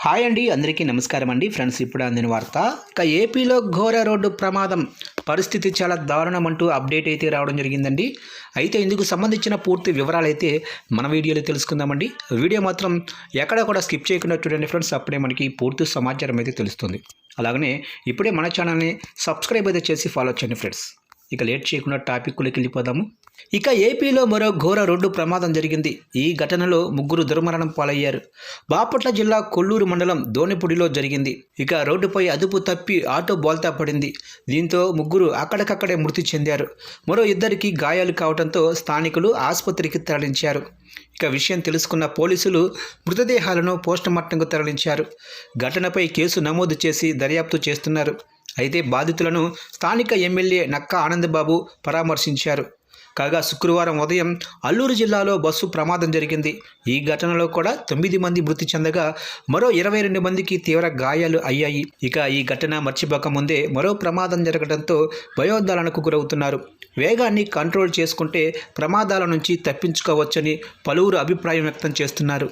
Hi అండి, అందరికీ నమస్కారం అండి. ఫ్రెండ్స్, ఇప్పుడు అందిన వార్త. ఇక ఏపీలో ఘోర రోడ్డు ప్రమాదం పరిస్థితి చాలా దారుణం అంటూ అప్డేట్ అయితే రావడం జరిగిందండి. అయితే ఇందుకు సంబంధించిన పూర్తి వివరాలు అయితే మన వీడియోలో తెలుసుకుందామండి. వీడియో మాత్రం ఎక్కడ కూడా స్కిప్ చేయకుండా చూడండి ఫ్రెండ్స్. అప్పుడే మనకి పూర్తి సమాచారం అయితే తెలుస్తుంది. అలాగనే ఇప్పుడే మన ఛానల్ని సబ్స్క్రైబ్ అయితే చేసి ఫాలో చేయండి ఫ్రెండ్స్. ఇక లేట్ చేయకుండా టాపిక్లోకి వెళ్ళిపోదాము. ఇక ఏపీలో మరో ఘోర రోడ్డు ప్రమాదం జరిగింది. ఈ ఘటనలో ముగ్గురు దుర్మరణం పాలయ్యారు. బాపట్ల జిల్లా కొల్లూరు మండలం దోనిపూడిలో జరిగింది. ఇక రోడ్డుపై అదుపు తప్పి ఆటో బోల్తా పడింది. దీంతో ముగ్గురు అక్కడికక్కడే మృతి చెందారు. మరో ఇద్దరికి గాయాలు కావడంతో స్థానికులు ఆసుపత్రికి తరలించారు. ఇక విషయం తెలుసుకున్న పోలీసులు మృతదేహాలను పోస్టుమార్టంకు తరలించారు. ఘటనపై కేసు నమోదు చేసి దర్యాప్తు చేస్తున్నారు. అయితే బాధితులను స్థానిక ఎమ్మెల్యే నక్కా ఆనందబాబు పరామర్శించారు. కాగా శుక్రవారం ఉదయం అల్లూరు జిల్లాలో బస్సు ప్రమాదం జరిగింది. ఈ ఘటనలో కూడా 9 మంది మృతి చెందగా మరో 22 మందికి తీవ్ర గాయాలు అయ్యాయి. ఇక ఈ ఘటన మర్చిపోకముందే మరో ప్రమాదం జరగడంతో భయోందోళనకు గురవుతున్నారు. వేగాన్ని కంట్రోల్ చేసుకుంటే ప్రమాదాల నుంచి తప్పించుకోవచ్చని పలువురు అభిప్రాయం వ్యక్తం చేస్తున్నారు.